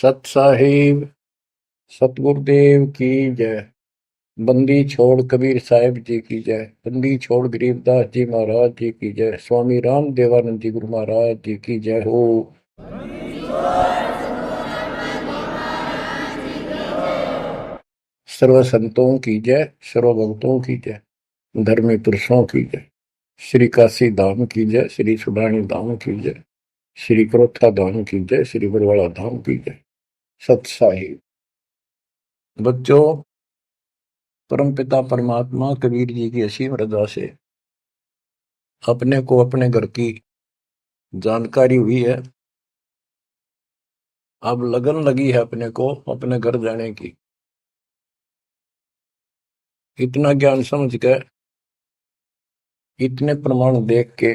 सत साहिब सतगुरुदेव की जय। बंदी छोड़ कबीर साहिब जी की जय। बंदी छोड़ गरीबदास जी महाराज जी की जय। स्वामी राम देवानंद जी गुरु महाराज जी की जय हो। सर्व संतों की जय, सर्व भक्तों की जय, धर्मी पुरुषों की जय। श्री काशी धाम की जय, श्री सुडानी धाम की जय, श्री क्रोथा धाम की जय, श्री बरवाड़ा धाम की जय। सत साहिब बच्चों, परमपिता परमात्मा कबीर जी की असीम रजा से अपने को अपने घर की जानकारी हुई है। अब लगन लगी है अपने को अपने घर जाने की। इतना ज्ञान समझ के, इतने प्रमाण देख के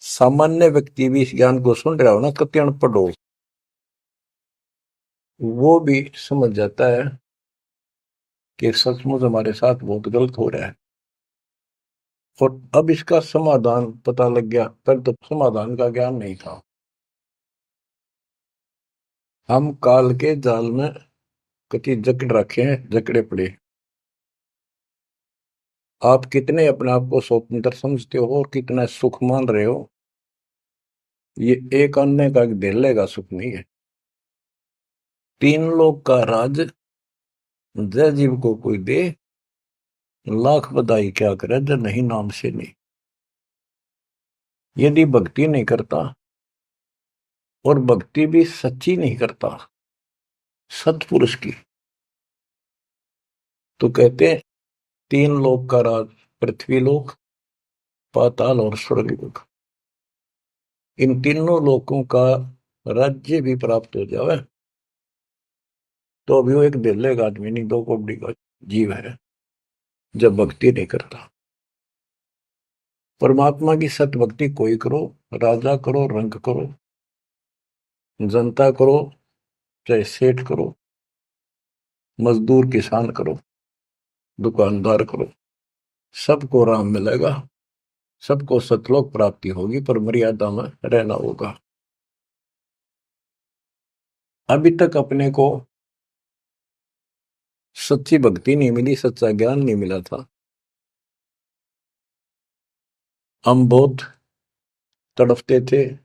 सामान्य व्यक्ति भी इस ज्ञान को सुन रहा हो ना, कति अनपढ़ हो, वो भी समझ जाता है कि सचमुच हमारे साथ बहुत गलत हो रहा है। और अब इसका समाधान पता लग गया। पर तो समाधान का ज्ञान नहीं था। हम काल के जाल में कति जकड़ रखे हैं, जकड़े पड़े। आप कितने अपने आप को स्वतंत्र समझते हो और कितना सुख मान रहे हो, ये एक अन्य का धेले का सुख नहीं है। तीन लोग का राज जय जीव को कोई दे, लाख बधाई क्या करे जय नहीं नाम से नहीं। यदि भक्ति नहीं करता, और भक्ति भी सच्ची नहीं करता सत्पुरुष की, तो कहते हैं तीन लोक का राज, पृथ्वी लोक, पाताल और स्वर्ग लोक, इन तीनों लोकों का राज्य भी प्राप्त हो जाए तो अभी वो एक दिल्ले का आदमी नहीं, दो कोड़ी का जीव है जब भक्ति नहीं करता। परमात्मा की सत भक्ति कोई करो, राजा करो, रंग करो, जनता करो, चाहे सेठ करो, मजदूर किसान करो, दुकानदार करो, सबको राम मिलेगा, सबको सतलोक प्राप्ति होगी, पर मर्यादा में रहना होगा। अभी तक अपने को सच्ची भक्ति नहीं मिली, सच्चा ज्ञान नहीं मिला था। हम बहुत तड़फते थे,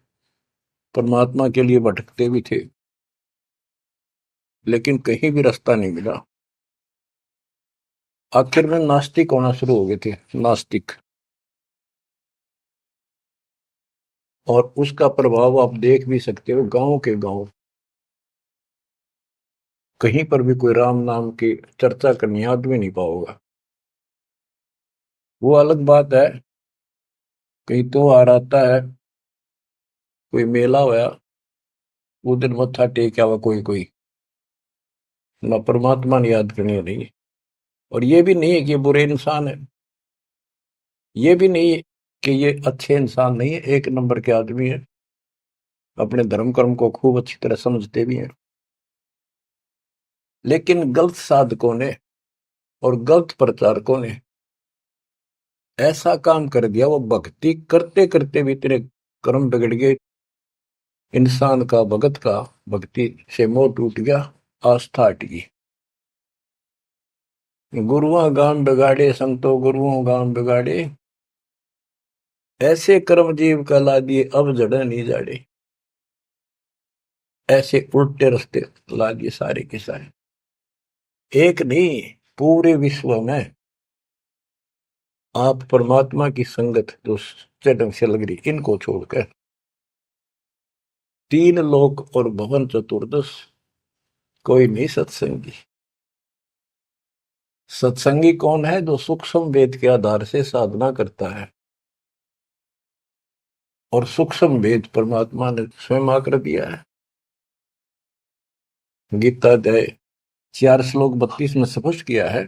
परमात्मा के लिए भटकते भी थे, लेकिन कहीं भी रास्ता नहीं मिला। आखिर में नास्तिक होना शुरू हो गए थे, नास्तिक। और उसका प्रभाव आप देख भी सकते हो, गांव के गांव कहीं पर भी कोई राम नाम की चर्चा करनी आदमी नहीं पाओगा। वो अलग बात है, कहीं तो आ आता है, कोई मेला होया, वो दिन मत्था टेक आवा कोई कोई, ना परमात्मा ने याद करनी नहीं। और ये भी नहीं है कि ये बुरे इंसान है, ये भी नहीं है कि ये अच्छे इंसान नहीं है, एक नंबर के आदमी है, अपने धर्म कर्म को खूब अच्छी तरह समझते भी हैं। लेकिन गलत साधकों ने और गलत प्रचारकों ने ऐसा काम कर दिया, वो भक्ति करते करते भी इतने कर्म बिगड़ गए, इंसान का भगत का भक्ति से मोह टूट गया, आस्था हट गई। गुरुआ गान बिगाड़े संतो गुरुओं गान बिगाड़े, ऐसे कर्म जीव का ला दिए अब जड़ नहीं जाड़े। ऐसे उल्टे रास्ते ला दिए सारे के सारे। एक नहीं, पूरे विश्व में आप परमात्मा की संगत जो सच्चे ढंग से लग रही, इनको छोड़कर तीन लोक और भवन चतुर्दश कोई नहीं सत्संगी। सत्संगी कौन है? जो सूक्ष्म वेद के आधार से साधना करता है, और सूक्ष्म वेद परमात्मा ने स्वयं आकर दिया है। गीता अध्याय 4 श्लोक 32 में स्पष्ट किया है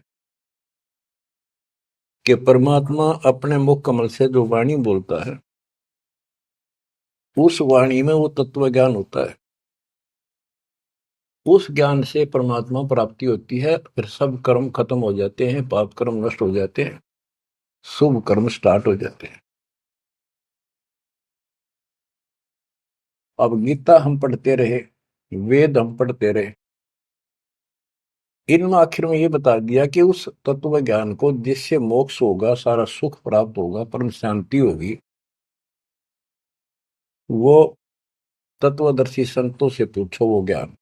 कि परमात्मा अपने मुख कमल से जो वाणी बोलता है, उस वाणी में वो तत्व ज्ञान होता है। उस ज्ञान से परमात्मा प्राप्ति होती है, फिर सब कर्म खत्म हो जाते हैं, पाप कर्म नष्ट हो जाते हैं, शुभ कर्म स्टार्ट हो जाते हैं। अब गीता हम पढ़ते रहे, वेद हम पढ़ते रहे, इनमें आखिर में ये बता दिया कि उस तत्व ज्ञान को जिससे मोक्ष होगा, सारा सुख प्राप्त होगा, परम शांति होगी, वो तत्वदर्शी संतों से पूछो वो ज्ञान।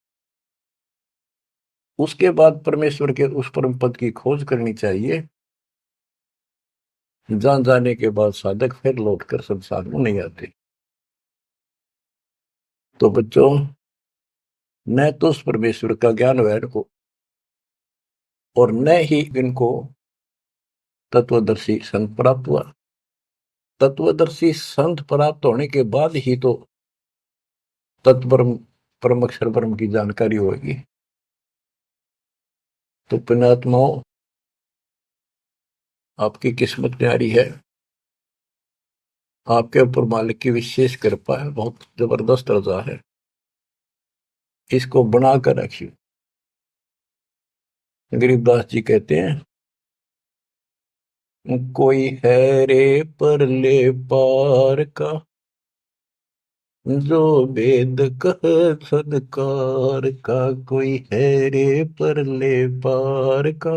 उसके बाद परमेश्वर के उस परम पद की खोज करनी चाहिए, जहां जाने के बाद साधक फिर लौटकर संसार में नहीं आते। तो बच्चों, न तो उस परमेश्वर का ज्ञान वैर को, और न ही इनको तत्वदर्शी संत प्राप्त हुआ। तत्वदर्शी संत प्राप्त होने के बाद ही तो तत्परम परम अक्षर ब्रह्म की जानकारी होगी। तो पुण्यात्माओं, आपकी किस्मत न्यारी है, आपके ऊपर मालिक की विशेष कृपा है, बहुत जबरदस्त रजा है, इसको बनाकर रखिए। गरीबदास जी कहते हैं, कोई है रे परले पार का, जो वेद कह सदकार का। कोई है रे परले पार का,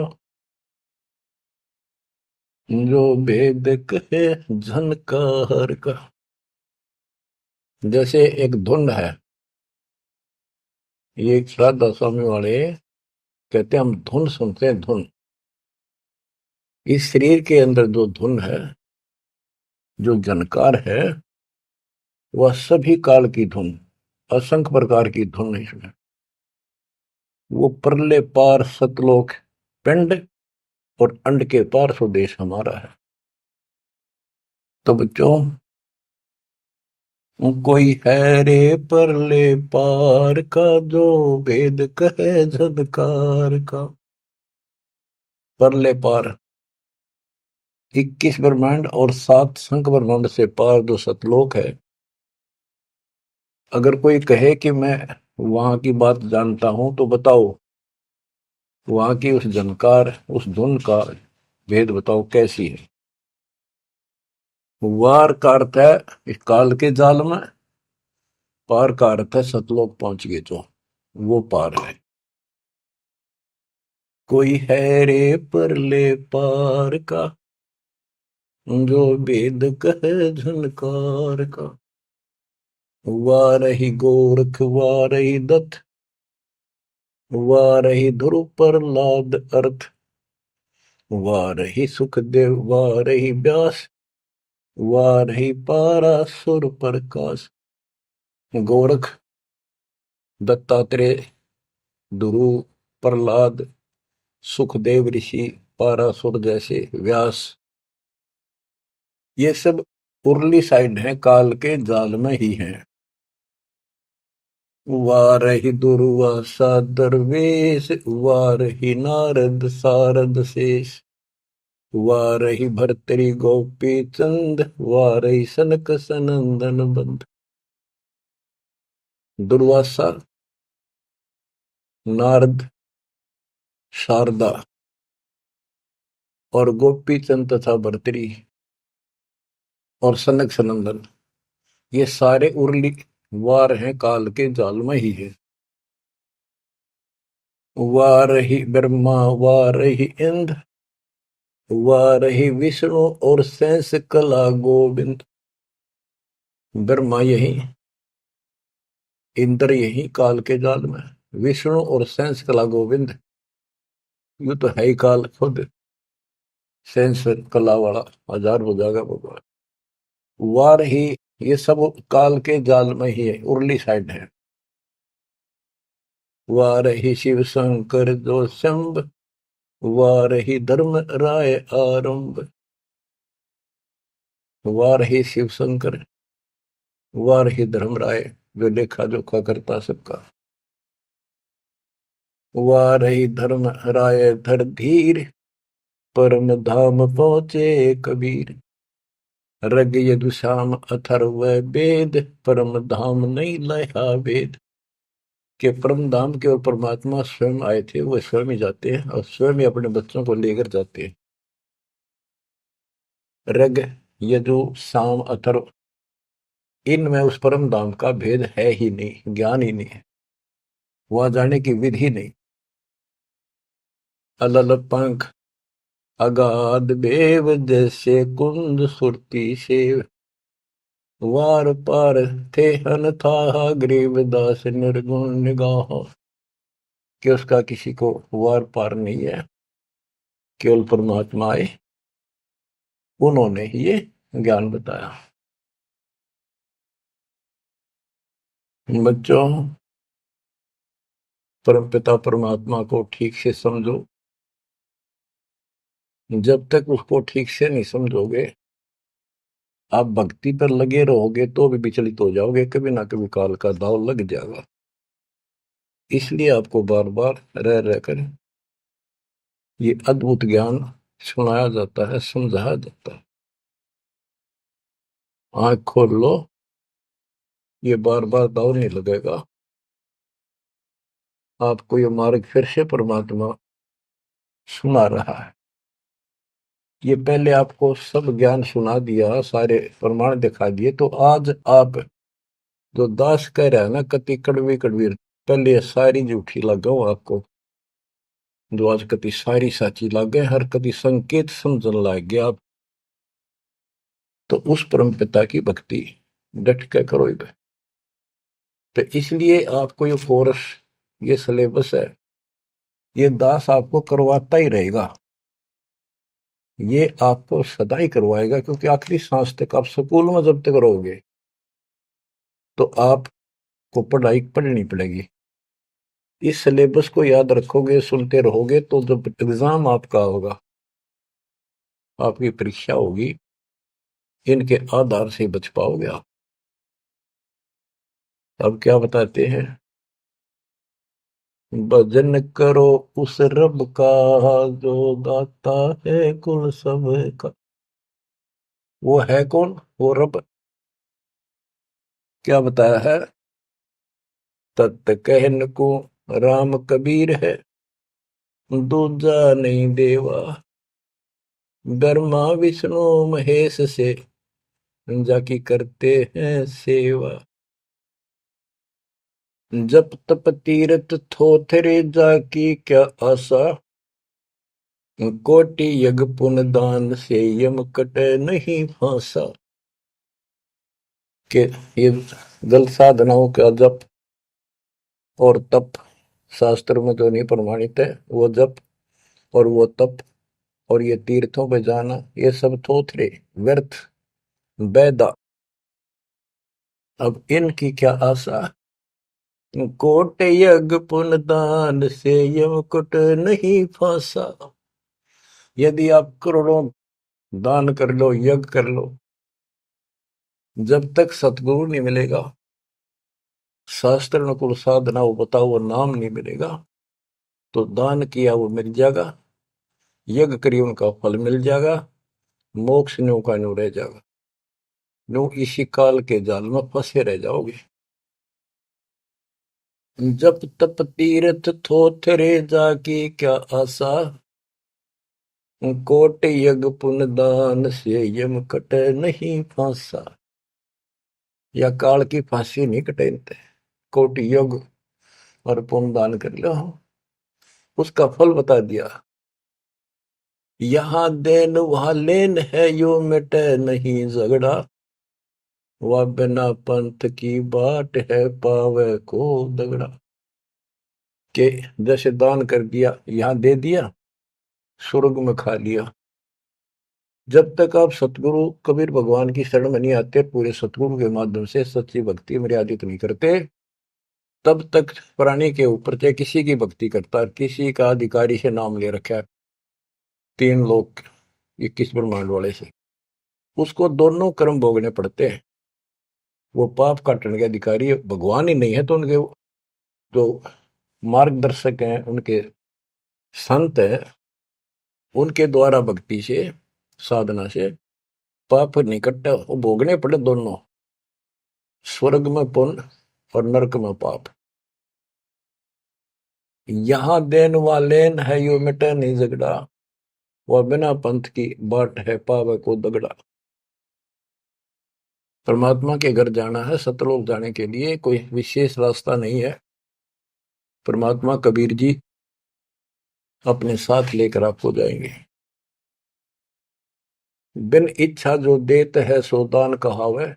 जो वेद कहे झनकार का। जैसे एक धुन है, ये एक श्राद्धा स्वामी वाले कहते हैं, हम धुन सुनते हैं, धुन। इस शरीर के अंदर जो धुन है, जो झनकार है, वह सभी काल की धुन, असंख्य प्रकार की धुन है इसमें। वो परले पार सतलोक पिंड और अंड के पार स्वदेश हमारा है। तो बच्चों, कोई है रे परले पार का, जो वेद कहे झनकार का। परले पार 21 ब्रह्मांड और 7 संख ब्रह्मांड से पार जो सतलोक है, अगर कोई कहे कि मैं वहां की बात जानता हूं, तो बताओ वहां की उस झनकार, उस धुन का भेद बताओ कैसी है। वार का अर्थ है इस काल के जाल में, पार का अर्थ है सतलोक पहुंच गए जो, वो पार है। कोई है रे परले पार का, जो वेद कहे झनकार का। वारही गोरख वारही दत्त, वारही ध्रुव प्रहलाद अर्थ। वारही सुखदेव वारही व्यास, वारही पारासुर प्रकाश। गोरख, दत्तात्रेय, ध्रुव, प्रहलाद, सुखदेव ऋषि, पारासुर जैसे, व्यास, ये सब उर्ली साइड है, काल के जाल में ही है। वारही दुर्वासा दरवेश, वारही नारद सारद शेष। वारही भर्तरी गोपी चंद, वारही सनक सनंदन बंद। दुर्वासा, नारद, शारदा और गोपी चंद तथा भर्तरी और सनक सनंदन, ये सारे उर्ली वार हैं, काल के जाल में ही है। वारही ब्रह्मा वारही इंद्र, वारही विष्णु और शेष कला गोविंद। ब्रह्मा यही, इंद्र यही काल के जाल में, विष्णु और शेष कला गोविंद, यू तो है ही काल खुद, शेष कला वाला हजार हो जाएगा भगवान। वार ही, ये सब काल के जाल में ही है, उर्ली साइड है। वारही शिव शंकर जो शंभ, वारही धर्म राय आरंभ। वारही शिव शंकर, वारही धर्म राय जो लेखा जोखा करता सबका। वारही धर्म राय धर धीर, परम धाम पहुंचे कबीर। रग यदुश्याम अथर्व वेद, परम धाम नहीं लया वेद। के परम धाम के और परमात्मा स्वयं आए थे, वो स्वयं ही जाते हैं और स्वयं ही अपने बच्चों को लेकर जाते हैं। रग, यजु, साम, अथर्व, इनमें उस परम धाम का भेद है ही नहीं, ज्ञान ही नहीं है, वहां जाने की विधि नहीं। अलल पंख अगाध बेव जैसे कुंद सुरती से, वार पार थे हन था गरीबदास निर्गुण निगाह। कि उसका किसी को वार पार नहीं है, केवल परमात्मा आए, उन्होंने ही ये ज्ञान बताया। बच्चों, परमपिता परमात्मा को ठीक से समझो। जब तक उसको ठीक से नहीं समझोगे, आप भक्ति पर लगे रहोगे तो भी विचलित हो जाओगे, कभी ना कभी काल का दाव लग जाएगा। इसलिए आपको बार बार रह रहकर ये अद्भुत ज्ञान सुनाया जाता है, समझाया जाता है। आंख खोल लो, ये बार बार दाव नहीं लगेगा। आपको ये मार्ग फिर से परमात्मा सुना रहा है। ये पहले आपको सब ज्ञान सुना दिया, सारे प्रमाण दिखा दिए, तो आज आप जो दास कह रहा है ना, कति कड़वी कड़वी, पहले ये सारी झूठी लगाओ आपको, जो आज कति सारी साची लागे, हर कति संकेत समझन लग गया आप। तो उस परम पिता की भक्ति डट के करो। तो इसलिए आपको ये कोर्स, ये सिलेबस है, ये दास आपको करवाता ही रहेगा, ये आपको सदा ही करवाएगा, क्योंकि आखिरी सांस तक आप स्कूल में जब तक रहोगे तो आपको पढ़ाई पढ़नी पड़ेगी। इस सिलेबस को याद रखोगे, सुनते रहोगे, तो जब एग्जाम आपका होगा, आपकी परीक्षा होगी, इनके आधार से बच पाओगे आप। अब क्या बताते हैं, भजन करो उस रब का जो दाता है कुल सब का। वो है कौन? वो रब। क्या बताया है? तत् कहन को राम कबीर है, दूजा नहीं देवा, ब्रह्मा विष्णु महेश से जाकी करते हैं सेवा। जप तप तीरथ थोथरे जाकी क्या आशा, कोटि यज्ञ पुण्य दान से यम कटे नहीं फांसा। के ये जल साधनाओं का जप और तप शास्त्र में जो नहीं प्रमाणित है, वो जप और वो तप और ये तीर्थों पे जाना, ये सब थोथरे व्यर्थ बैदा। अब इनकी क्या आशा? कोट यज्ञ पुण्य दान से यम कुट नहीं फांसा। यदि आप करोड़ों दान कर लो, यज्ञ कर लो, जब तक सतगुरु नहीं मिलेगा, शास्त्र अनुकूल साधना वो बताओ वो नाम नहीं मिलेगा, तो दान किया वो मिल जाएगा, यज्ञ करिए उनका फल मिल जाएगा, मोक्ष न्यू का न्यू रह जाएगा। न्यू इसी काल के जाल में फंसे रह जाओगे। जप तप तीर्थ थोथरे जाकी क्या आशा, कोट यज्ञ पुण्य दान से यम कटे नहीं फांसा। या काल की फांसी नहीं कटेनते, कोटि यज्ञ और पुण्य दान कर लो, उसका फल बता दिया। यहां देन वहां लेन है, यो मिटे नहीं झगड़ा, वह बिना पंथ की बाट है पावे को दगड़ा। के जैसे दान कर दिया, यहां दे दिया, स्वर्ग में खा लिया। जब तक आप सतगुरु कबीर भगवान की शरण में नहीं आते, पूरे सतगुरु के माध्यम से सच्ची भक्ति मर्यादित नहीं करते, तब तक प्राणी के ऊपर चाहे किसी की भक्ति करता है, किसी का अधिकारी से नाम ले रखा है, 3 लोग 21 ब्रह्मांड वाले से, उसको दोनों कर्म भोगने पड़ते हैं। वो पाप काटने के अधिकारी भगवान ही नहीं है, तो उनके जो मार्गदर्शक हैं, उनके संत है, उनके द्वारा भक्ति से, साधना से पाप नहीं कटता, वो भोगने पड़े दोनों, स्वर्ग में पुण्य और नरक में पाप। यहां देन वालेन है, यो मिटे नहीं झगड़ा, वह बिना पंथ की बाट है पावे को दगड़ा। परमात्मा के घर जाना है, सतलोक जाने के लिए कोई विशेष रास्ता नहीं है। परमात्मा कबीर जी अपने साथ लेकर आपको जाएंगे। बिन इच्छा जो देत है सो दान कहावे,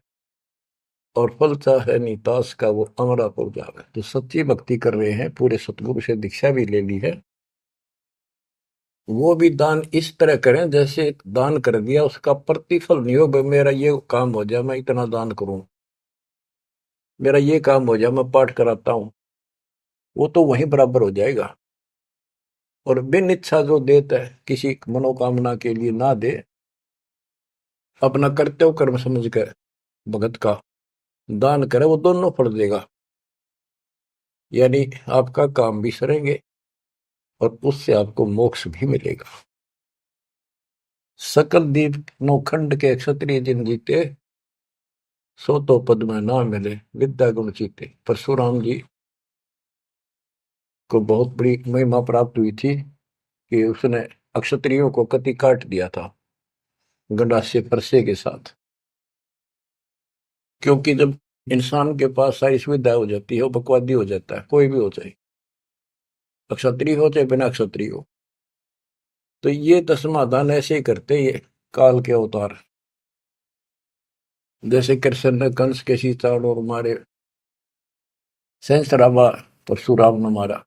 और फल चाहे नितास का वो अमरा पुर जावे। जो सच्ची भक्ति कर रहे हैं, पूरे सतगुरु से दीक्षा भी ले ली है, वो भी दान इस तरह करें जैसे दान कर दिया उसका प्रतिफल नहीं हो। मेरा ये काम हो जाए मैं इतना दान करूं, मेरा ये काम हो जाए मैं पाठ कराता हूं, वो तो वहीं बराबर हो जाएगा। और बिन इच्छा जो देता है, किसी मनोकामना के लिए ना दे, अपना कर्तव्य कर्म समझ कर भगत का दान करे, वो दोनों फल देगा। यानी आपका काम भी सरेंगे और उससे आपको मोक्ष भी मिलेगा। सकल दीप नौखंड के क्षत्रिय जिन जीते, सो तो पद में ना मिले विद्या गुण जीते। परशुराम जी को बहुत बड़ी महिमा प्राप्त हुई थी कि उसने अक्षत्रियों को कति काट दिया था गंडासे परसे के साथ। क्योंकि जब इंसान के पास सारी सुविधा हो जाती है, वो बकवादी हो जाता है, कोई भी हो चाहे, अक्षत्रिय हो चाहे बिना क्षत्रिय हो। तो ये समाधान ऐसे ही करते, ये काल के अवतार। जैसे कृष्ण ने कंस के सीताड़ और मारे, सहस्रावा परशुराम ने मारा,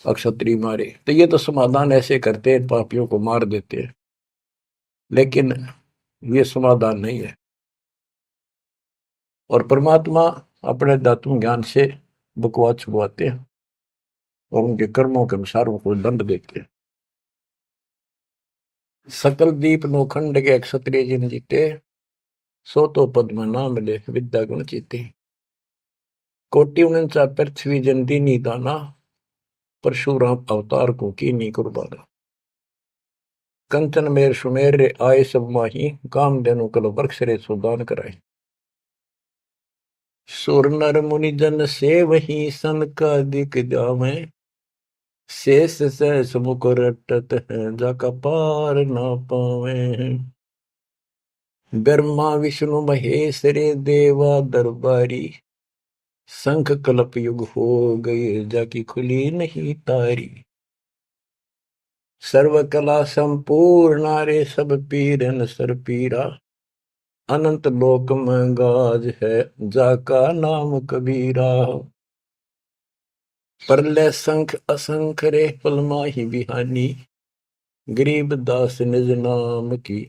अक्षत्रिय मारे, तो ये तो समाधान ऐसे करते हैं, पापियों को मार देते हैं। लेकिन ये समाधान नहीं है। और परमात्मा अपने दातुन ज्ञान से बकवाद छुपाते हैं और उनके कर्मों के अनुसार उनको दंड देते हैं। सकल दीप नौखंड के क्षत्रिय जिन जीते, सो तो पद में ना मिले विद्या गुण जीते। कोटि उनसा पृथ्वी जन दीनी दाना, परशुराम अवतार को की नी कुर्बाना। कंचन मेर सुमेर रे आए सब माही, काम देनु कल वर्ष रे सुदान कराए। सुर नर मुनि जन से वही सन का दिख जावे, शेष सहस मुख रटत है जाका पार ना पावे। ब्रह्मा विष्णु महेश रे देवा दरबारी, शंख कलप युग हो गए जाकी खुली नहीं तारी। सर्व कला संपूर्ण रे सब पीरन सर पीरा, अनंत लोक में गाज है जाका नाम कबीरा। परले संख असंख रे पलमाही बिहानी, गरीब दास निज नाम की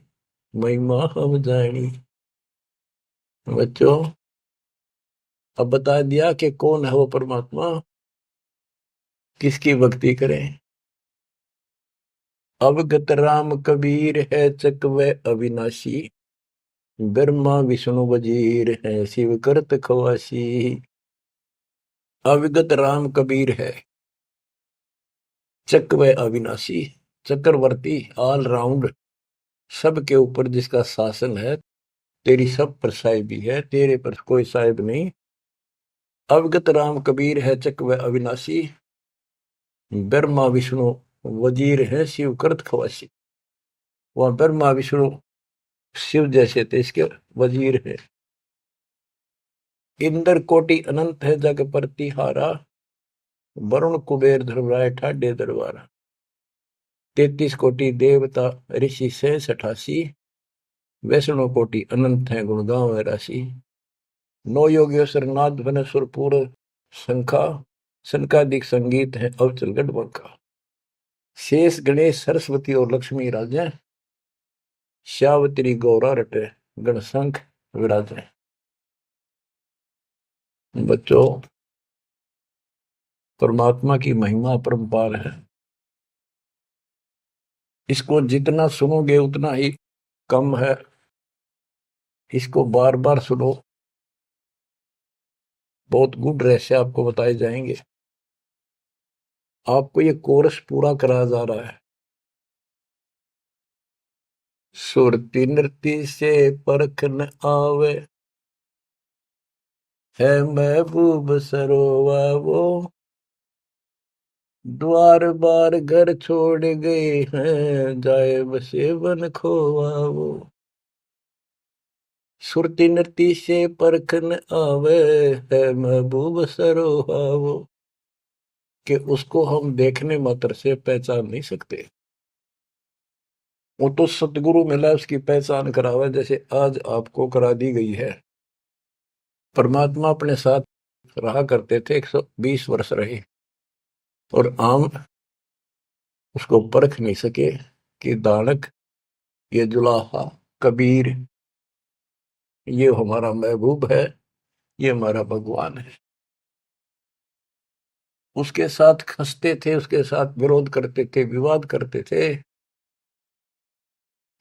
महिमा हम जानी। बच्चों, अब बता दिया कि कौन है वो परमात्मा, किसकी भक्ति करें। अवगत राम कबीर है चकवे अविनाशी, ब्रह्मा विष्णु वजीर है शिव करत खवासी। अविगत राम कबीर है, चकवे अविनाशी, चक्रवर्ती, ऑल राउंड, सबके ऊपर जिसका शासन है, तेरी सब पर साहिबी है, तेरे पर कोई साहिब नहीं। अवगत राम कबीर है चकवे अविनाशी, ब्रह्मा विष्णु वजीर है शिव करत खवासी। वह ब्रह्मा विष्णु शिव जैसे थे, इसके वजीर है। इंद्र कोटि अनंत है जग प्रतिहारा, वरुण कुबेर धर्मराय ठाडे दरबारा। 33 कोटि देवता ऋषि से 88, वैष्णो कोटि अनंत है गुण गाँव राशि। नौ योगेश्वर नाद बन सुरपुर शंखा, शंकादिक संगीत है अवचल गढ़। शेष गणेश सरस्वती और लक्ष्मी राजे, श्यावत्री गौरा रटे गण शंख विराजे। बच्चों, परमात्मा की महिमा परम्पार है, इसको जितना सुनोगे उतना ही कम है। इसको बार बार सुनो, बहुत गुड रहस्य आपको बताए जाएंगे। आपको ये कोर्स पूरा कराया जा रहा है। सुरती नृत्य से परख न आवे, है महबूब सरोवा वो, द्वार बार घर छोड़ गए हैं, जाए बसे बन खोवा वो। सुरती नृती से परखन आवे है महबूब सरोहावो, कि उसको हम देखने मात्र से पहचान नहीं सकते। वो तो सतगुरु मिला उसकी पहचान करावे, जैसे आज आपको करा दी गई है। परमात्मा अपने साथ रहा करते थे, 120 वर्ष रहे, और आम उसको परख नहीं सके कि दानक, ये जुलाहा, कबीर, ये हमारा महबूब है, ये हमारा भगवान है। उसके साथ खसते थे, उसके साथ विरोध करते थे, विवाद करते थे,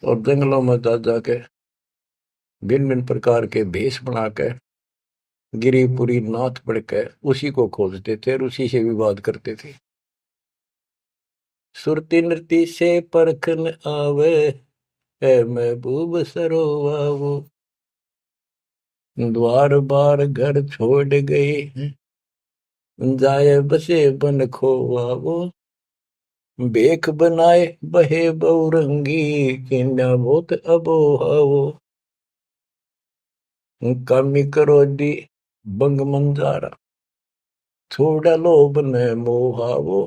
और जंगलों में जा जाके भिन्न भिन्न प्रकार के भेष बनाकर गिरिपुरी नाथ पढ़कर उसी को खोजते थे और उसी से विवाद करते थे। सुरती नृती से परखन आवे है महबूब सरोवावो, द्वार बार घर छोड़ गए जाए बसे बन खोवावो, बेख बनाए बहे बहुरंगी किन्या बहुत अबोहावो, कामी क्रोधी बंग मंजारा छोड़ा लोभ न मोहावो,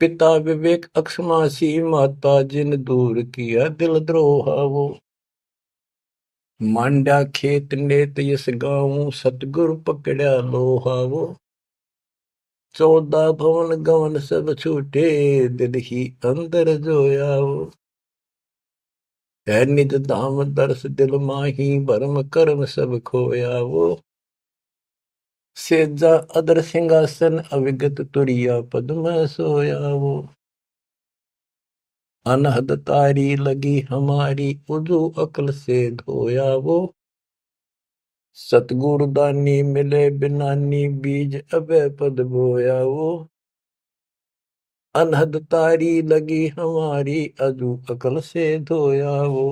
पिता विवेक अक्षमासी माता जिन दूर किया दिल द्रोहावो, मांडा खेत नेत यस गाँव सतगुरु पकड़ा लोहावो, 14 भवन गवन सब छूटे दिल ही अंदर जोयावो, है निज धाम दर्श दिल माही भरम कर्म सब खोयावो, सेजा अदर सिंहासन अविगत तुरिया पद में सोयावो, अनहद तारी लगी हमारी उजू अकल से धोयावो, सतगुरु दानी मिले बिनानी बीज अभय पद बोयावो, अनहद तारी लगी हमारी अजू अकल से धोयावो,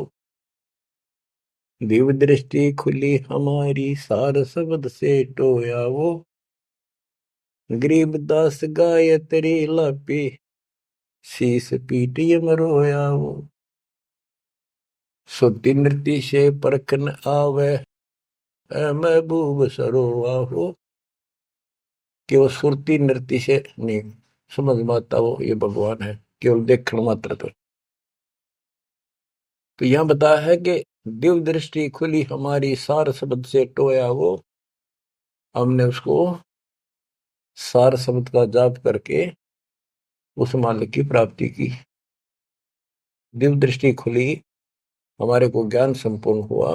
दिव्य दृष्टि खुली हमारी सार शब्द से टोयावो, गरीबदास गायत्री लापी शीस पीटियम रोयावो, सुती नृति से परखन आवे है महबूब सरोवाहो, कि वो सुरती नृति से नहीं समझ में आता वो ये भगवान है, केवल देखण मात्र। तो यहां बताया है कि दिव्य दृष्टि खुली हमारी सार शब्द से टोया वो, हमने उसको सार शब्द का जाप करके उस मालिक की प्राप्ति की। दिव्य दृष्टि खुली, हमारे को ज्ञान संपूर्ण हुआ,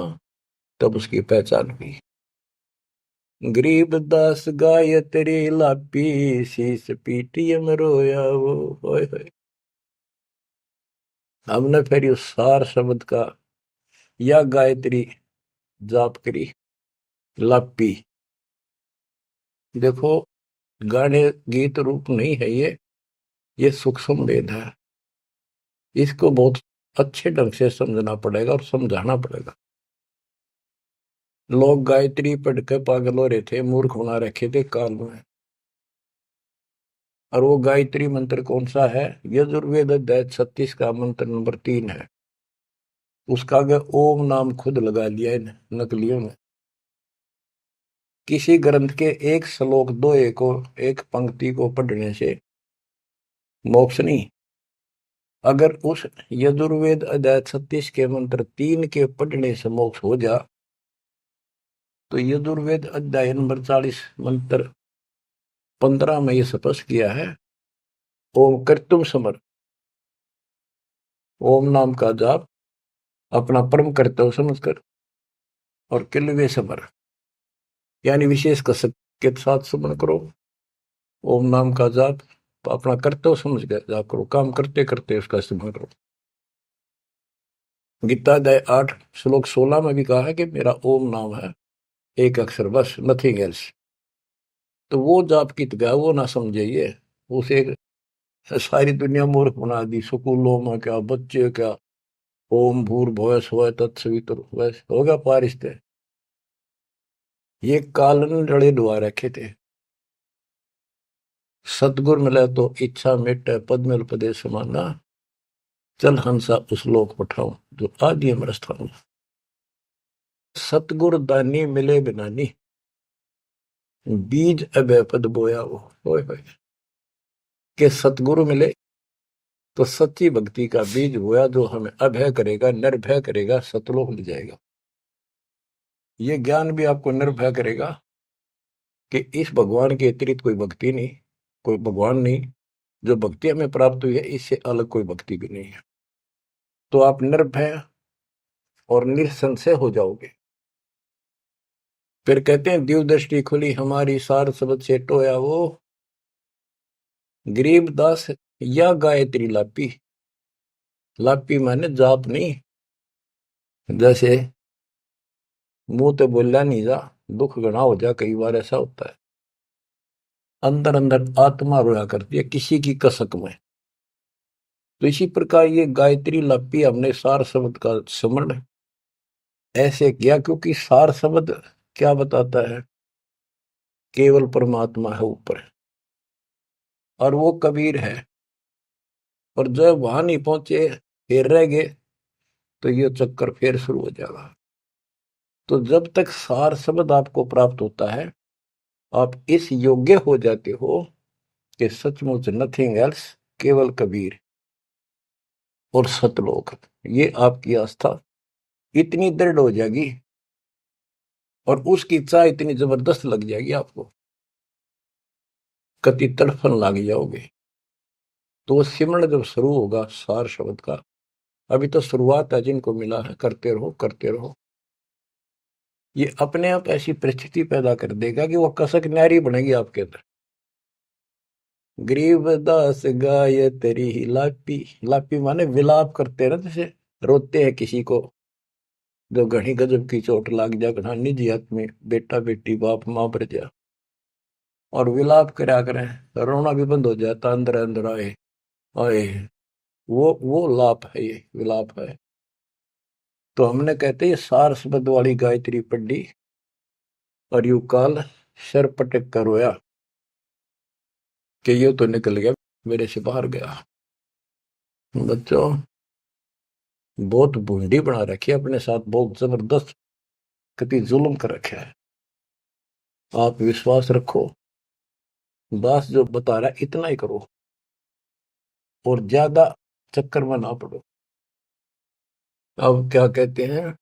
तब उसकी पहचान हुई। गरीबदास गायत्री लापी शीस पीटियम रोया वो, होय होय। हमने फिर उस सार शब्द का या गायत्री जाप करी, लापी। देखो, गाने गीत रूप नहीं है ये सूक्ष्म वेद है, इसको बहुत अच्छे ढंग से समझना पड़ेगा और समझाना पड़ेगा। लोग गायत्री पढ़ के पागल हो रहे थे, मूर्ख बना रखे थे काल में। और वो गायत्री मंत्र कौन सा है? यजुर्वेद अध्याय 36 का मंत्र नंबर 3 है। उसका आगे ओम नाम खुद लगा लिया इन नकलियों ने। किसी ग्रंथ के एक श्लोक दोहे को, एक पंक्ति को पढ़ने से मोक्ष नहीं। अगर उस यजुर्वेद अध्याय 36 के मंत्र 3 के पढ़ने से मोक्ष हो जा, तो यजुर्वेद अध्याय नंबर 40 मंत्र 15 में यह स्पष्ट किया है, ओम कर्तुम समर, ओम नाम का जाप अपना परम कर्तव्य समझकर, और किलवे समर यानी विशेष कसक के साथ सुमन करो। ओम नाम का जाप अपना कर्तव्य समझ कर जाप करो, काम करते करते उसका स्मरण करो। गीता अध्याय 8 श्लोक 16 में भी कहा है कि मेरा ओम नाम है, एक अक्षर बस, नथिंग एल्स। तो वो जाप की गया वो ना समझिए, उसे सारी दुनिया मूर्ख बना दी। स्कूलों में क्या, बच्चे क्या, ओम भूर्भुवः स्वः तत्सवितुर्वरेण्यं होगा पारिस्ते, ये कालन रड़े डुआ रखे थे। सतगुर मिले तो इच्छा मिटे पद मिल पदे समाना, चल हंसा उस लोक पठाऊं जो आदि अमर स्थान। सतगुर दानी मिले बिनानी, बीज अभय पद बोया वो। होय होय, के सतगुरु मिले तो सच्ची भक्ति का बीज बोया, जो हमें अभय करेगा, निर्भय करेगा, सतलोक ले जाएगा। ये ज्ञान भी आपको निर्भय करेगा कि इस भगवान के अतिरिक्त कोई भक्ति नहीं, कोई भगवान नहीं। जो भक्ति हमें प्राप्त हुई है, इससे अलग कोई भक्ति भी नहीं है। तो आप निर्भय और निसंशय हो जाओगे। फिर कहते हैं, दिव्य दृष्टि खुली हमारी, सार शब्द से टोया वो, गरीब दास या गायत्री लापी। लापी माने जाप नहीं, जैसे मुंह तो बोला नहीं जा, दुख घना हो जा, कई बार ऐसा होता है। अंदर अंदर आत्मा रोया करती है किसी की कसक में। तो इसी प्रकार ये गायत्री लापी हमने सार शब्द का स्मरण ऐसे किया, क्योंकि सार शब्द क्या बताता है? केवल परमात्मा है ऊपर, और वो कबीर है। और जब वहां नहीं पहुंचे, फिर रह गए, तो ये चक्कर फिर शुरू हो जाएगा। तो जब तक सार शब्द आपको प्राप्त होता है, आप इस योग्य हो जाते हो कि सचमुच नथिंग एल्स, केवल कबीर और सतलोक। ये आपकी आस्था इतनी दृढ़ हो जाएगी और उसकी चाह इतनी जबरदस्त लग जाएगी आपको, कति तड़फन लग जाओगे। तो वो सिमरण जब शुरू होगा सार शब्द का, अभी तो शुरुआत है, जिनको मिला है करते रहो करते रहो। ये अपने आप ऐसी परिस्थिति पैदा कर देगा कि वो कसक न्यारी बनेगी आपके अंदर। गरीबदास गाय तेरी ही लापी। लापी माने विलाप करते हैं ना, जैसे रोते हैं किसी को जो घनी गजब की चोट लाग जा, घना निजी आदमी, बेटा बेटी बाप मां पर जा, और विलाप करा करें, रोना भी बंद हो जाता, अंदर अंदर आए आए। वो लाप है, ये विलाप है। तो हमने कहते ये सार शब्द वाली गायत्री पढ़ी, और यू काल सर पटक कर रोया कि ये तो निकल गया, मेरे से बाहर गया। बच्चों, बहुत बूंदी बना रखी है अपने साथ, बहुत जबरदस्त कति जुल्म कर रखा है। आप विश्वास रखो, दास जो बता रहा है इतना ही करो, और ज्यादा चक्कर में ना पड़ो। अब क्या कहते हैं,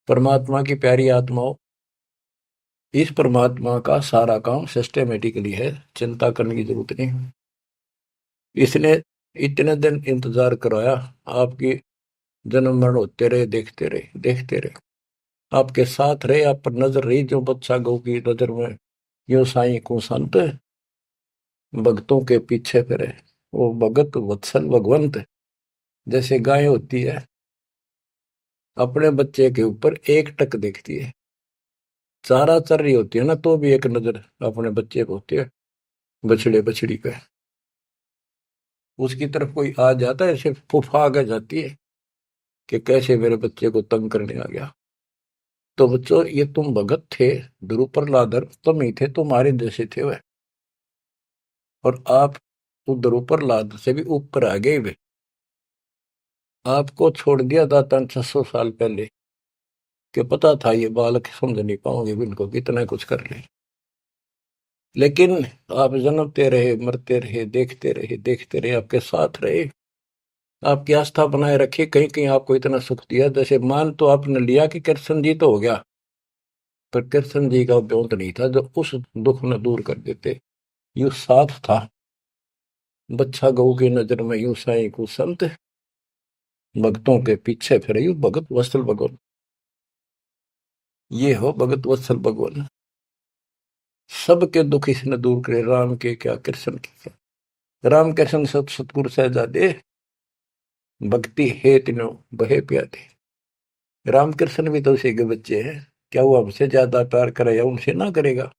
परमात्मा की प्यारी आत्माओं, इस परमात्मा का सारा काम सिस्टमेटिकली है, चिंता करने की जरूरत नहीं। इसने इतने दिन इंतजार कराया, आपकी जन्म मरण होते रहे, देखते रहे देखते रहे, आपके साथ रहे, आप पर नजर रही, जो बच्चा गौ की नजर में यो साई को संत भक्तों के पीछे फिरे। वो भगत वत्सल भगवंत, जैसे गाय होती है अपने बच्चे के ऊपर एक टक देखती है, चारा चर रही होती है ना, तो भी एक नजर अपने बच्चे को होती है, बछड़े बछड़ी पे। उसकी तरफ कोई आ जाता है, सिर्फ फुफा आ जाती है कि कैसे मेरे बच्चे को तंग करने आ गया। तो बच्चों, ये तुम भगत थे, ध्रुव प्रहलादर तुम ही थे, तुम्हारे जैसे थे वह, और आप तो ध्रुव प्रहलाद से भी ऊपर आ गए वे। आपको छोड़ दिया था 600 साल पहले, कि पता था ये बालक समझ नहीं पाओगे, इनको कितना कुछ कर ले। लेकिन आप जन्मते रहे, मरते रहे, देखते रहे, आपके साथ रहे, आपकी आस्था बनाए रखी, कहीं कहीं आपको इतना सुख दिया। जैसे मान तो आपने लिया कि कृष्ण जी तो हो गया, पर कृष्ण जी का ब्योंत नहीं था जो उस दुख न दूर कर देते। यू साथ था, बच्चा गऊ की नजर में यू साई को संत भक्तों के पीछे फिरे, यू भगत वत्सल भगवान। ये हो भगत वत्सल भगवान, सबके दुख इसने दूर करे, राम के क्या कृष्ण के क्या। राम कृष्ण सतगुरु सहजादे, भक्ति है तीनों बहे प्यादे। रामकृष्ण भी तो उसी के बच्चे हैं, क्या वो हमसे ज्यादा प्यार करेगा? उनसे ना करेगा।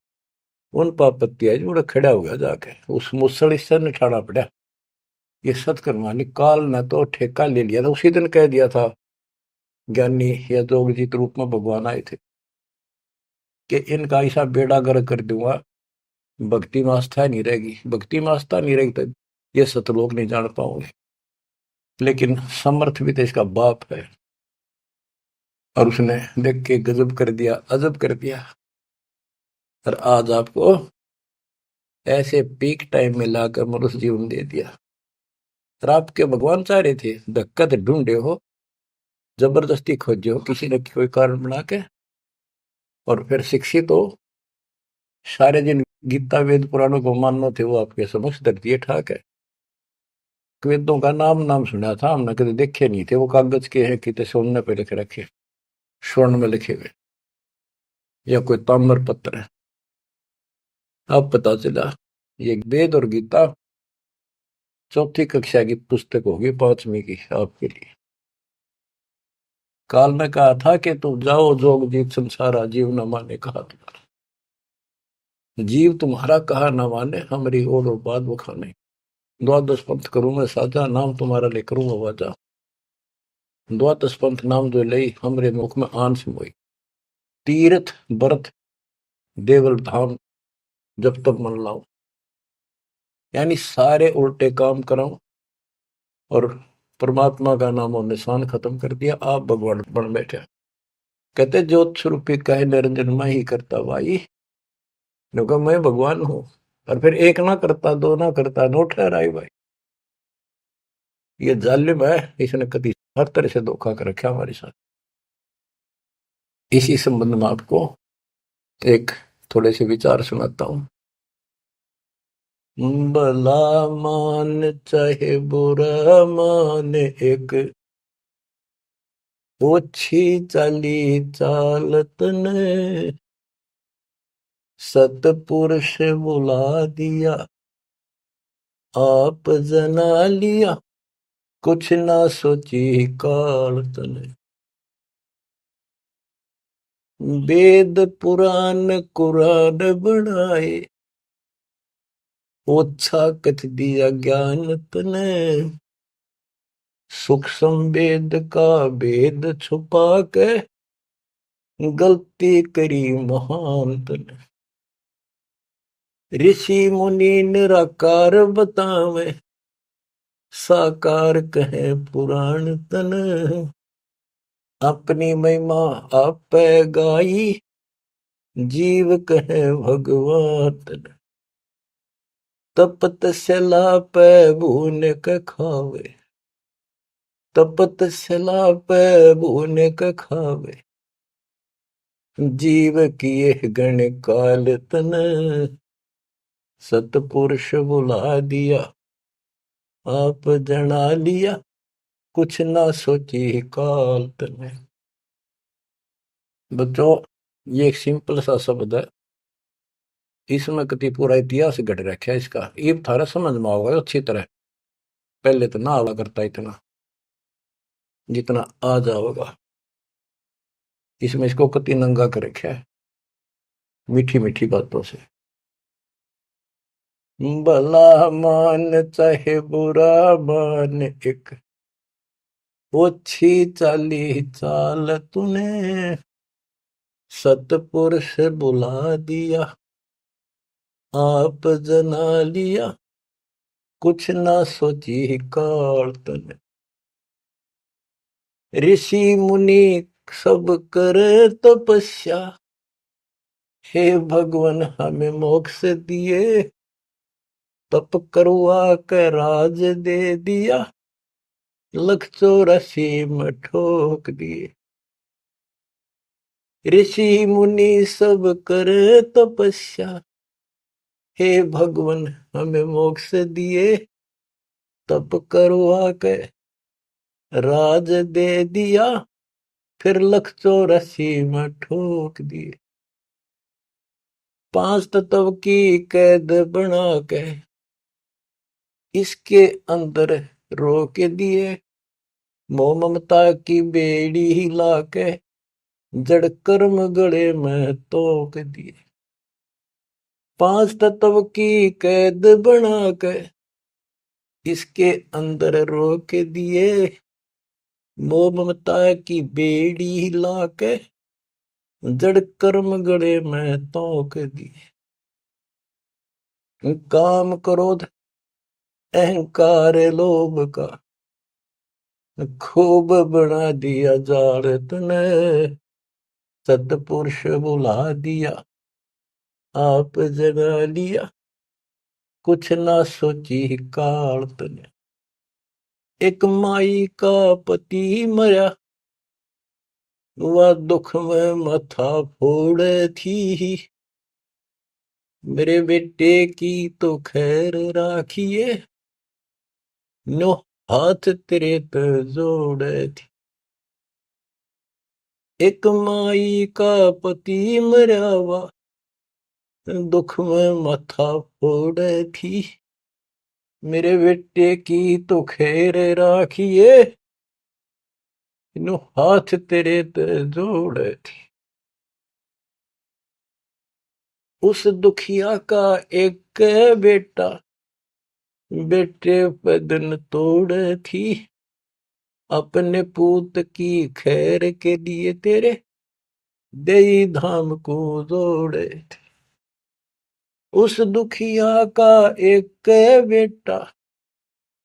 उन पापत्ती है जो खड़ा हो गया जाके, उस मुसल इससे निठाना पड़ा। ये सतकर्मा ने काल न तो ठेका ले लिया था, उसी दिन कह दिया था ज्ञानी या जोगजीत रूप में भगवान आए थे कि इनका ऐसा बेड़ा गर्क कर दूंगा, भक्ति में आस्था नहीं रहेगी, भक्ति में आस्था नहीं रहेगी तो ये सतलोक नहीं जान पाओगे। लेकिन समर्थ भी तो इसका बाप है, और उसने देख के गजब कर दिया, अजब कर दिया। और आज आपको ऐसे पीक टाइम में लाकर मनुष्य जीवन दे दिया। और आपके भगवान चाह रहे थे धक्का तो ढूंढे हो, जबरदस्ती खोजे हो किसी न कोई कारण बना के, और फिर शिक्षित हो, सारे जिन गीता वेद पुराणों को मानना थे वो आपके समक्ष धर दिए ठाक है। वेदों का नाम नाम सुना था हमने, कभी देखे नहीं थे। वो कागज के हैं, कितने सोने पे लिखे रखे, स्वर्ण में लिखे हुए, या कोई ताम्र पत्र है। अब पता चला ये वेद और गीता चौथी कक्षा की पुस्तक होगी, 5वीं की आपके लिए। काल ने कहा था कि तुम जाओ जोग जीत संसारा, जीव न माने कहा तुम्हारा। जीव तुम्हारा कहा न माने, हमारी ओर और बात बखाने। द्वादश पंथ करूं मैं साजा, नाम तुम्हारा ले करूं आवाजा। द्वादश पंथ नाम जो लई, हमरे मुख में आन से मोई। तीर्थ व्रत देवल धाम, जब तक मन लाऊं। यानी सारे उल्टे काम कराऊं और परमात्मा का नामो निशान खत्म कर दिया, आप भगवान बन बैठे। कहते ज्योत स्वरूपी कहे निरंजन मैं ही करता भाई, क्योंकि मैं भगवान हूं। और फिर एक ना करता, दो ना करता, नो ठहराई भाई। ये जालिम है, इसने कभी हर तरह से धोखा कर रखा हमारे साथ। इसी संबंध में आपको एक थोड़े से विचार सुनाता हूं। भला मान चाहे बुरा मान, एक ओछी चाली चालत ने, सतपुरुष बुला दिया आप जना लिया, कुछ ना सोची काल तने। वेद पुराण कुरान बढ़ाए, ओछा कथ दिया ज्ञान तने। सूक्ष्म वेद का भेद छुपा के, गलती करी महान तने। ऋषि मुनि निराकार बतावे, साकार कहे पुराण तन। अपनी महिमा आप गाई, जीव कहे भगवान तन। तपत सला पे भून के खावे, तपत सला पे भून के खावे। जीव किए गण काल तन, सतपुरुष बुला दिया आप जना लिया, कुछ ना सोची काल तने। बच्चों, ये एक सिंपल सा शब्द है, इसमें कति पूरा इतिहास घट रखा है इसका। ये थारा समझ में आओगे अच्छी तरह। पहले तो ना आवा करता इतना जितना आ जाओगा। इसमें इसको कति नंगा कर रखा है मीठी मीठी बातों से। भला मान चाहे बुरा मान, एक ओछी चाली चाल तूने। सतपुरुष बुला दिया आप जना लिया, कुछ ना सोची काल तने। ऋषि मुनि सब करे तपस्या, हे भगवान हमें मोक्ष दिए। तप करवा के राज दे दिया, 184 में ठोक दिए। ऋषि मुनि सब करे तपस्या, हे भगवान हमें मोक्ष दिए। तप करवा के राज दे दिया, फिर 184 में ठोक दिए। 5 तत्व की कैद बना के इसके अंदर रोक दिए। मोह ममता की बेड़ी हिला के जड़ कर्म गले में तोक दिए। 5 तत्व की कैद बना के इसके अंदर रोक दिए। मोह ममता की बेड़ी हिला के जड़ कर्म गले में तोक दिए। काम क्रोध अहंकार लोभ का खूब बना दिया जाड़ तने, सतपुरुष बुला दिया, आप जगा लिया, कुछ ना सोची काल तने। एक माई का पति मरा, वह दुख में माथा फोड़े थी, मेरे बेटे की तो खैर राखिए, नो हाथ तेरे पे जोड़े थी। एक माई का पति मरा, वह दुख में माथा फोड़े थी, मेरे बेटे की तो खैर राखिए, नो हाथ तेरे पे जोड़े थी। उस दुखिया का एक बेटा, बेटे पे दिन तोड़े थी, अपने पूत की खैर के लिए तेरे देई धाम को जोड़े थे। उस दुखिया का एक बेटा,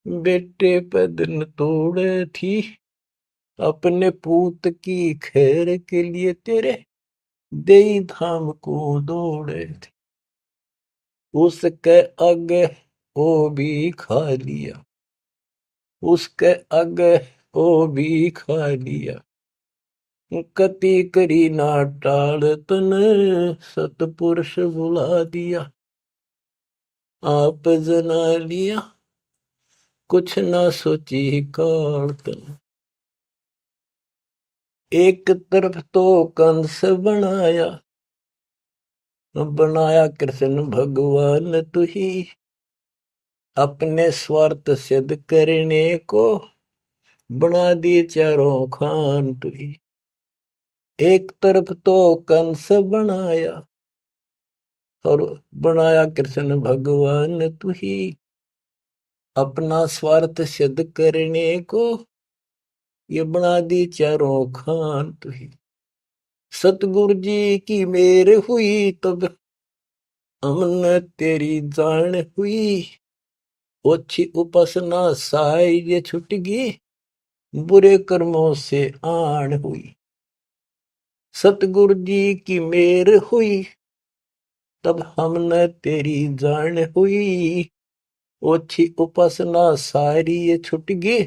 बेटे पे दिन तोड़े थी, अपने पूत की खैर के लिए तेरे देई धाम को दौड़े थे। उसके आगे वो भी खा लिया, उसके आगे वो भी खा लिया, कति करी ना टाल तन, सतपुरुष बुला दिया, आप जना लिया, कुछ ना सोची काल तन। एक तरफ तो कंस बनाया, बनाया कृष्ण भगवान तू ही, अपने स्वार्थ सिद्ध करने को बना दिए चारों खान तू ही। एक तरफ तो कंस बनाया, और बनाया कृष्ण भगवान तू ही, अपना स्वार्थ सिद्ध करने को ये बना दी चारों खान तू ही। सतगुरु जी की मेर हुई तब हमने तेरी जान हुई, ओछी उपासना साई छुट गई, बुरे कर्मों से आन हुई। सतगुरु जी की मेर हुई तब हमने तेरी जान हुई, ओछी उपासना सारी ये छुट गई,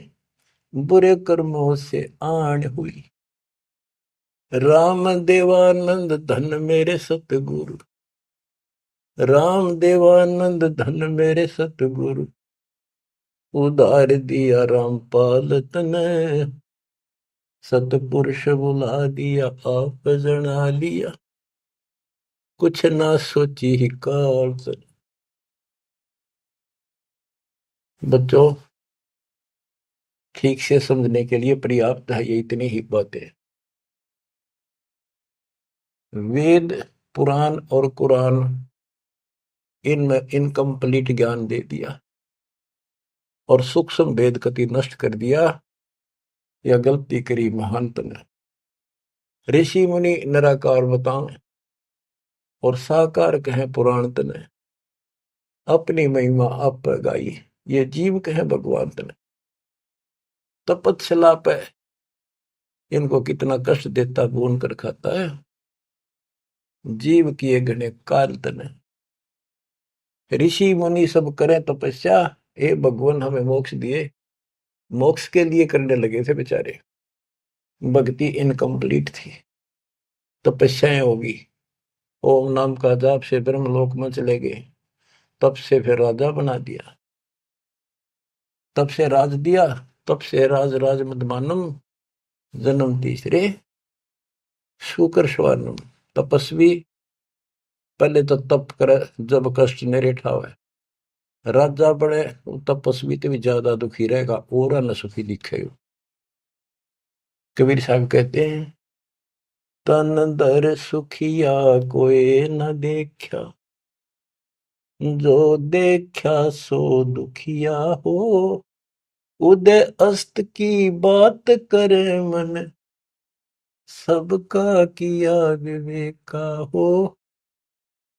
बुरे कर्मों से आन हुई। राम देवानंद धन मेरे सतगुरु, राम देवानंद धन मेरे सतगुरु, उधार दिया रामपाल तने, सतपुरुष बुला दिया, आप जना लिया, कुछ ना सोची ही काल तने। बच्चों, ठीक से समझने के लिए पर्याप्त है ये इतनी ही बातें। वेद, पुराण और कुरान इनमें इनकम्प्लीट ज्ञान दे दिया और सूक्ष्म भेद कति नष्ट कर दिया, या गलती करी महांत ने। ऋषि मुनि निराकार बताएं और साकार कहें पुराण तने, अपनी महिमा आप गाई, ये जीव कहें भगवान तने। तपस्या पे इनको कितना कष्ट देता भून कर खाता है, जीव किए गणे काल तने। ऋषि मुनि सब करें तपस्या, हे भगवान हमें मोक्ष दिए, मोक्ष के लिए करने लगे थे बेचारे, भक्ति इनकम्प्लीट थी, तपस्याएं होगी, ओम नाम का जाप से ब्रह्मलोक में चले गए, तब से फिर राजा बना दिया, तब से राज दिया, तब से राज राज मदमानम, जन्म तीसरे शुकर स्वानम। तपस्वी पहले तो तप करे जब कष्ट निरे ठावे, राजा बड़े तपस्वी तो भी ज्यादा दुखी रहेगा और न सुखी दिखेगा। कबीर साहब कहते हैं, तन दर सुखिया कोई न देखा, जो देखा सो दुखिया हो, उदय अस्त की बात करे मन, सबका किया विवेका हो,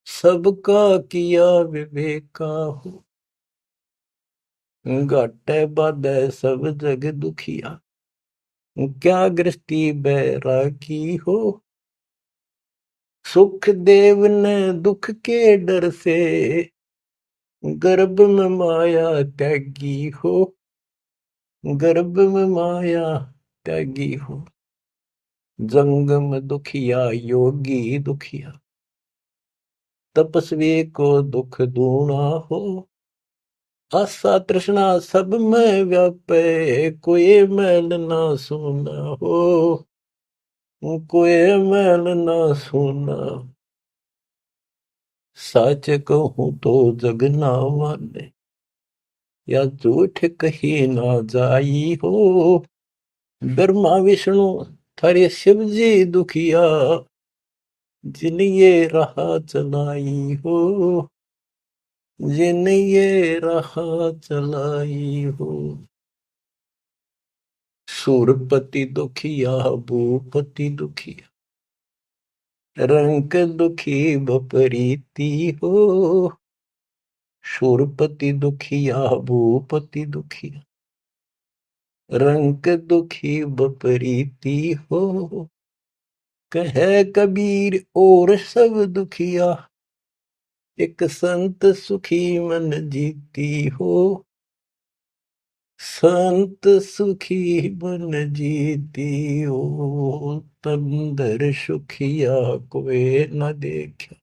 सबका किया विवेका हो। घाटे बाधे सब जग दुखिया, क्या गृहस्थी बैरागी हो, सुख देव ने दुख के डर से, गर्भ में माया त्यागी हो, गर्भ में माया त्यागी हो। जंगम दुखिया योगी दुखिया, तपस्वी को दुख दूना हो। आशा तृष्णा सब में व्यापे, कोई मैल ना सुना हो, कोई मैल ना सुना। सच कहूं तो जग ना माने, या झूठ कही ना जाई हो। ब्रह्मा विष्णु थारे शिव जी दुखिया, जिन ये राह चलाई हो, जिन ये राह चलाई हो। सूरपति दुखिया भूपति दुखिया, रंक दुखी बपरीती हो। सूरपति दुखिया भूपति दुखिया, रंक दुखी बपरीती हो। कहे कबीर और सब दुखिया, एक संत सुखी मन जीती हो। संत सुखी मन जीती हो, तंदर सुखिया कोई न देखा,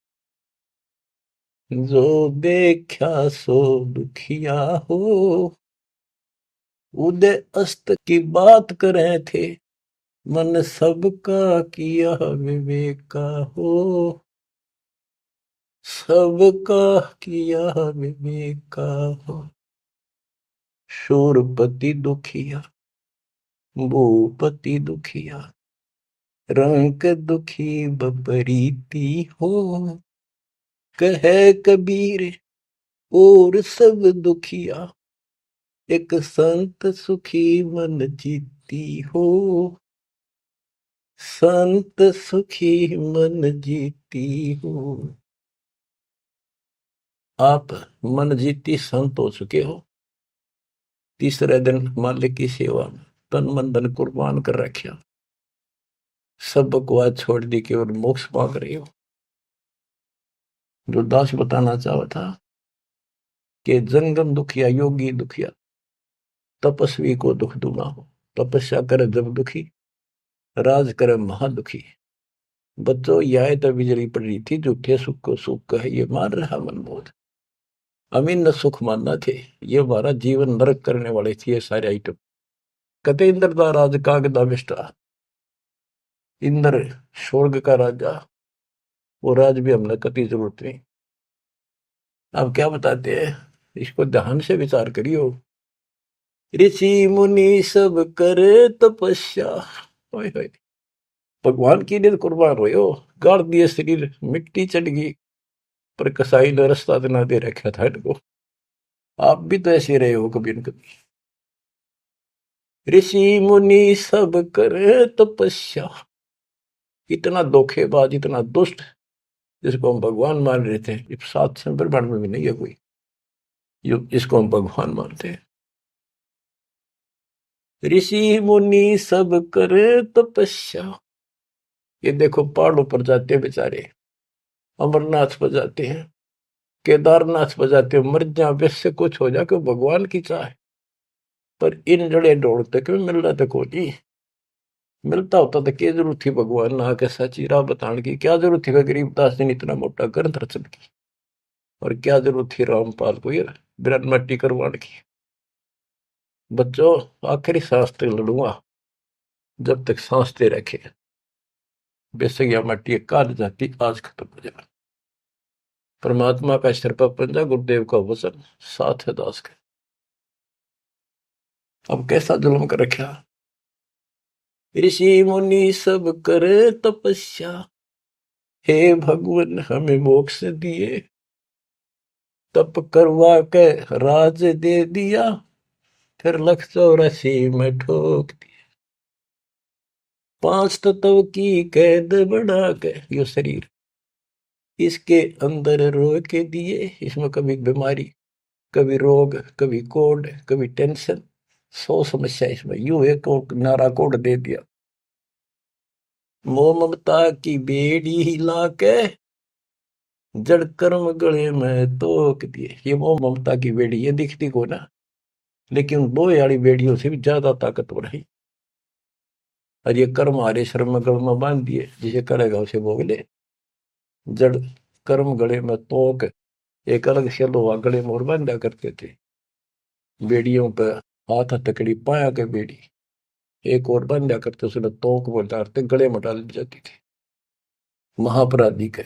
जो देखा सो दुखिया हो। उदय अस्त की बात करे थे, मन सबका किया विवेका हो। सबका किया विवेका हो। शूरपति दुखिया भूपति दुखिया, रंक दुखी बपरीती हो। कहे कबीर और सब दुखिया, एक संत सुखी मन जीती हो। संत सुखी मन जीती हो। आप मन जीती संत हो चुके हो। तीसरे दिन मालिक की सेवा में तन मन धन कुर्बान कर रखा, सब बकवास छोड़ दी, केवल मोक्ष मांग रही हो। जो दास बताना चाहा था कि जंगम दुखिया योगी दुखिया, तपस्वी को दुख दूना हो। तपस्या करे जब दुखी, राज करे महादुखी। बच्चों यह तो बिजली पड़ रही थी, झूठे सुख को सुख कहे ये मान रहा मनमोद। अमीन न सुख मानना थे, ये हमारा जीवन नरक करने वाले थे ये सारे आइटम। कते इंद्र का राज कागदा विष्टा, इंद्र स्वर्ग का राजा, वो राज भी हमने कति जरूरत नहीं। अब क्या बताते हैं, इसको ध्यान से विचार करियो। ऋषि मुनि सब करे तपस्या, भगवान की लिए कुर्बान हो, गाड़ दिए शरीर, मिट्टी चढ़ गई, पर कसाई ने रास्ता ना दे रखा था इनको। आप भी तो ऐसे रहे हो कभी न कभी। ऋषि मुनि सब करे तपस्या, इतना धोखेबाज इतना दुष्ट जिसको हम भगवान मान रहे थे, सात से ब्रह्मांड में भी नहीं है कोई जिसको हम भगवान मानते हैं। ऋषि मुनि सब करे तपस्या, ये देखो पहाड़ों पर जाते हैं बेचारे, अमरनाथ पर जाते हैं, केदारनाथ पर जाते हैं, मर जा वैसे कुछ हो जाए भगवान की चाह, पर इन जड़े ढोड़ते क्यों मिल रहा था कोई। मिलता होता तो क्या जरूरत थी भगवान ना के सच्ची राह बताने की, क्या जरूरत थी गरीबदास जी ने इतना मोटा ग्रंथ रचन की, और क्या जरूरत थी रामपाल को ये बिरन मट्टी करवाने की। बच्चों आखिरी सांस तक लड़ूंगा, जब तक सांस दे रखे, बेशक यह मट्टी काट जाती आज खत्म हो जाए। परमात्मा का सिर पर पंजा, गुरुदेव का वचन साथ है दास के। अब कैसा जुल्म कर रखा। ऋषि मुनि सब करे तपस्या, हे भगवान हमें मोक्ष दिए, तप करवा के राज दे दिया, फिर 184 में ठोक दिया। 5 तत्व की कैद बढ़ा के यो शरीर इसके अंदर रोक के दिए। इसमें कभी बीमारी, कभी रोग, कभी कोढ़, कभी टेंशन, 100 समस्या इसमें। यूं एक और नारा कोड दे दिया, मोह ममता की बेड़ी हिला के जड़ कर्म गले में तोक दिए। ये मोह ममता की बेड़ी ये दिखती को ना, लेकिन दो यारी बेड़ियों से भी ज्यादा ताकतवर है। और ये कर्म हमारे श्रम गल में बांध दिए, जिसे करेगा उसे भोग ले। जड़ कर्म गले में तोक, एक अलग से लोहा गले में और बांधा करते थे बेड़ियों पर, हाथ हथकड़ी पाया के बेड़ी एक और बांधा करते, उसने तोक पर डालते गले में डाल दी जाती थी। महापराधी का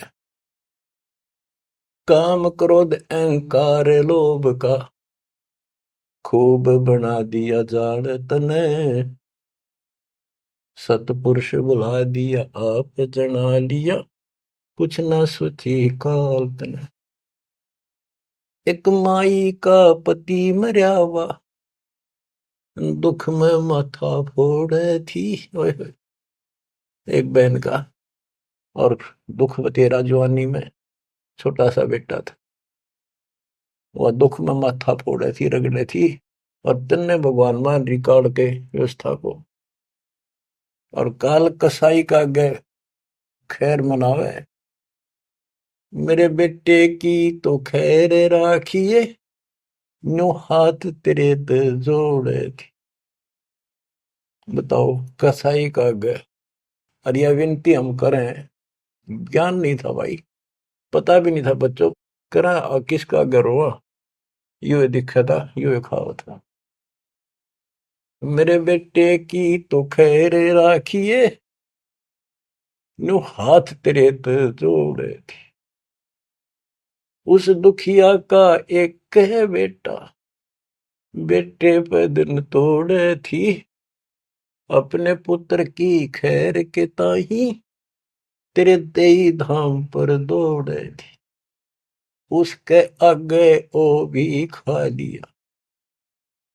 काम क्रोध अहंकार लोभ का खूब बना दिया जाड़ तने, सतपुरुष बुला दिया आप जना लिया कुछ ना सोची काल तने। एक माई का पति मर्यावा दुख में माथा फोड़े थी। ओए होए। एक बहन का और दुख तेरा जवानी में छोटा सा बेटा था, वह दुख में माथा फोड़े थी, रगड़े थी, और तन्ने भगवान मान रिकॉर्ड के व्यवस्था को, और काल कसाई का गए खैर मनावे, मेरे बेटे की तो खैर राखिए नो हाथ तेरे ते जोड़े थी। बताओ कसाई का गए। और यह विनती हम करें, ज्ञान नहीं था भाई, पता भी नहीं था बच्चों, करा किसका घर हुआ, यू दिखा था, यू खावा था, मेरे बेटे की तो खैर राखिए नो हाथ तेरे ते जोड़े थी। उस दुखिया का एक है बेटा, बेटे पे दिन तोड़े थी, अपने पुत्र की खैर के ताही तेरे देई धाम पर दौड़े थी। उसके आगे ओ भी खा लिया,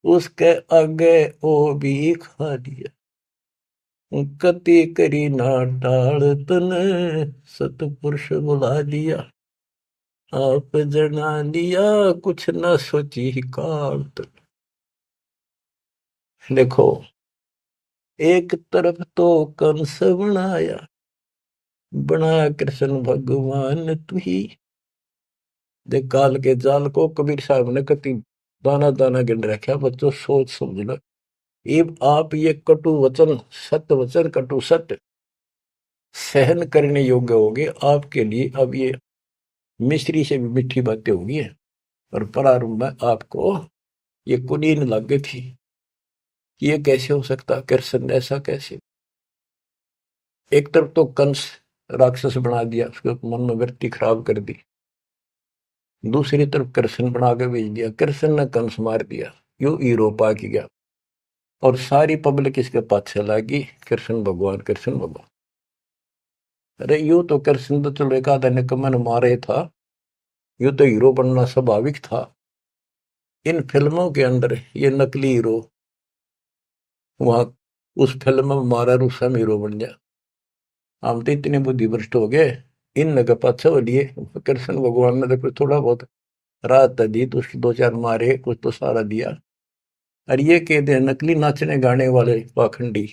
उसके आगे ओ भी खा लिया, कति करी ना टाल तने, सतपुरुष बुला लिया आप जना लिया कुछ ना सोची काल तन। देखो एक तरफ तो कंस बनाया, बनाया कृष्ण भगवान तू ही। देख काल के जाल को कबीर साहब ने कति दाना दाना गिन रखा, बच्चों सोच समझ लो। ये आप ये कटु वचन, सत्य वचन कटु सत्य सहन करने योग्य होगे आपके लिए। अब ये मिश्री से भी मीठी बातें होगी, और प्रारंभ में आपको ये कुनीन लग गई थी, ये कैसे हो सकता, कृष्ण ऐसा कैसे। एक तरफ तो कंस राक्षस बना दिया, उसके मन में वृत्ति खराब कर दी, दूसरी तरफ कृष्ण बना के भेज दिया, कृष्ण ने कंस मार दिया, यू हीरो पा की गया, और सारी पब्लिक इसके पाछे लगी कृष्ण भगवान कृष्ण भगवान। अरे यू तो कृष्ण तो चलो एक आधा निकम्मा मारे था, यू तो हीरो बनना स्वाभाविक था। इन फिल्मों के अंदर ये नकली हीरो वहां उस फिल्म में मारा रूसम हीरो बन गया। हम तो इतने बुद्धि भ्रष्ट हो गए, इन का पाछा लिए कृष्ण भगवान ने तो थोड़ा बहुत राहत दी, तो उसकी दो चार मारे, कुछ तो सारा दिया। और ये कहते हैं नकली नाचने गाने वाले पाखंडी,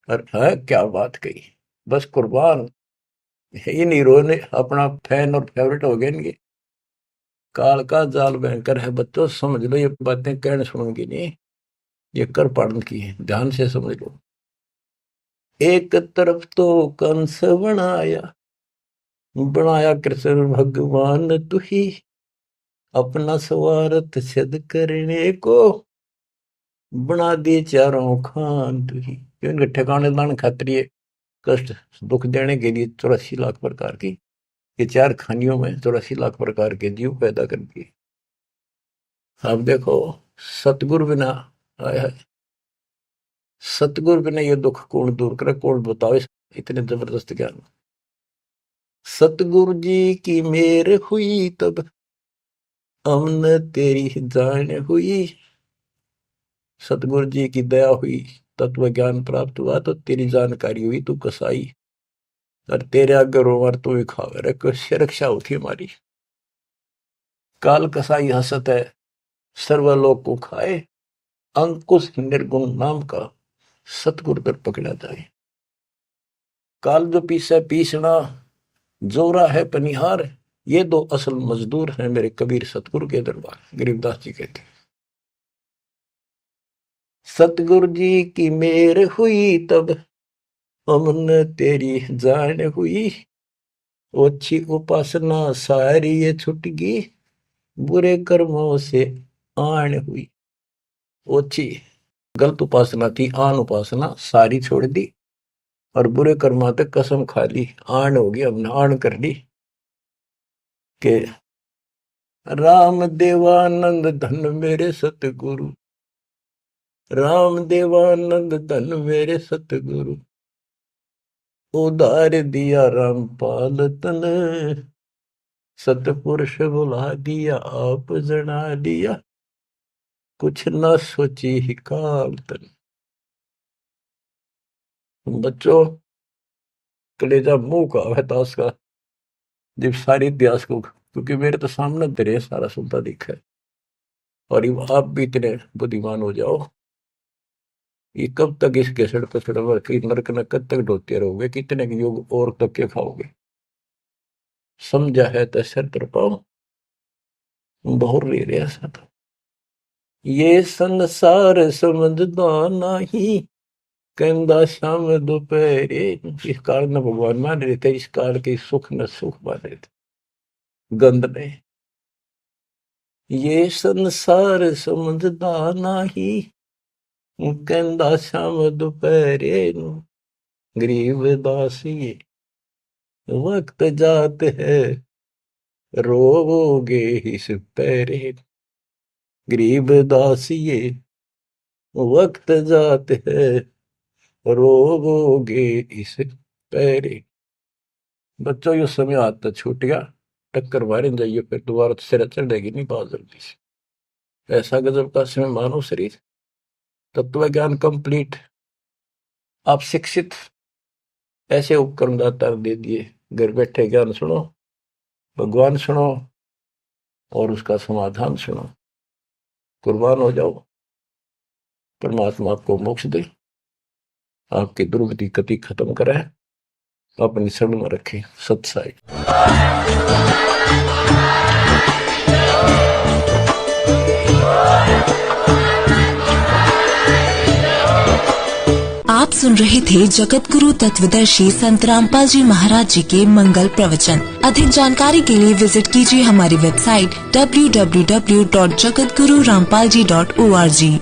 और है क्या बात कही, बस कुर्बान। इन हीरो ने अपना फैन और फेवरेट हो गए इनके। काल का जाल भयंकर है बच्चों, समझ लो, ये बातें कहने सुनूंगी नहीं, ये कर पढ़न की है, ध्यान से समझ लो। एक तरफ तो कंस बनाया, बनाया कृष्ण भगवान तू ही, अपना स्वार्थ सिद्ध करने को बना दिए चारों खान तू ही। इनके ठिकाने दान खातिर कष्ट दुख देने के लिए 84 लाख प्रकार की, ये चार खानियों में 84 लाख प्रकार के जीव पैदा कर दिए। अब देखो सतगुरु बिना, आया सतगुरु बिना ये दुख कौन दूर करे, कौन बताओ इतने जबरदस्त ज्ञान। सतगुरु जी की मेर हुई तब हमने तेरी जान हुई, सतगुरु जी की दया हुई, तत्व ज्ञान प्राप्त हुआ, तो तेरी जानकारी हुई, तू कसाई, और तेरे आगे रोवर तू ही खावे रे, कैसे रक्षा होती हमारी। काल कसाई हसत है सर्वलोक को खाए, अंकुश निर्गुण नाम का सतगुरु दर पकड़ा जाए। काल जो पीसे पीसना, जोरा है पनिहार, ये दो असल मजदूर हैं मेरे कबीर सतगुरु के दरबार। गरीबदास जी कहते हैं, सतगुरु जी की मेर हुई तब हमने तेरी जान हुई, ओछी उपासना सारी ये छुट गई, बुरे कर्मों से आन हुई। ओछी गलत उपासना थी, आन उपासना सारी छोड़ दी और बुरे कर्मा तक कसम खा ली, आन होगी, हमने आन कर ली के राम देवानंद धन मेरे सतगुरु, राम देवानंद धन मेरे सतगुरु, उधार दिया रामपाल तन, सतपुरुष बुला दिया आप जना दिया, कुछ न सोची ही काल तन। बच्चों कलेजा मुंह का है ताश का, जब सारे इतिहास को, क्योंकि मेरे तो सामने तेरे सारा सुनता दिखा है। और आप भी इतने बुद्धिमान हो जाओ, ये कब तक इस घसड़ पसड़ नरक न कब तक ढोते रहोगे, कितने योग और तक के खाओगे। समझा है तो सर तर पाओ बहुर ले रहा सा था। ये संसार समझदा नहीं, कहंदा शाम दोपहरे, इस काल न भगवान मान रहे थे, इस काल के सुख न सुख मान रहे थे, गंद ने। ये संसार समझदा नहीं, कहंदा शाम दोपहरे, गरीब दासी वक्त जात है रोवोगे इस पैरे, गरीब दासिये वक्त जात है रोवोगे इस पैरे। बच्चों ये समय आता छूट गया, टक्कर मारे जाइए, फिर दोबारा तो सिर चढ़ेगी नहीं बहुत जल्दी से। ऐसा गजब का समय मानव शरीर, तत्व ज्ञान कंप्लीट, आप शिक्षित, ऐसे उपकरण दाता दे दिए, घर बैठे ज्ञान सुनो, भगवान सुनो और उसका समाधान सुनो, कुर्बान हो जाओ, परमात्मा आपको मोक्ष दे, आपकी दुर्गति कति खत्म करे, अपनी शरण में रखे। सत्साई। आप सुन रहे थे जगत गुरु तत्वदर्शी संत रामपाल जी महाराज जी के मंगल प्रवचन। अधिक जानकारी के लिए विजिट कीजिए हमारी वेबसाइट www.jagatgururampalji.org।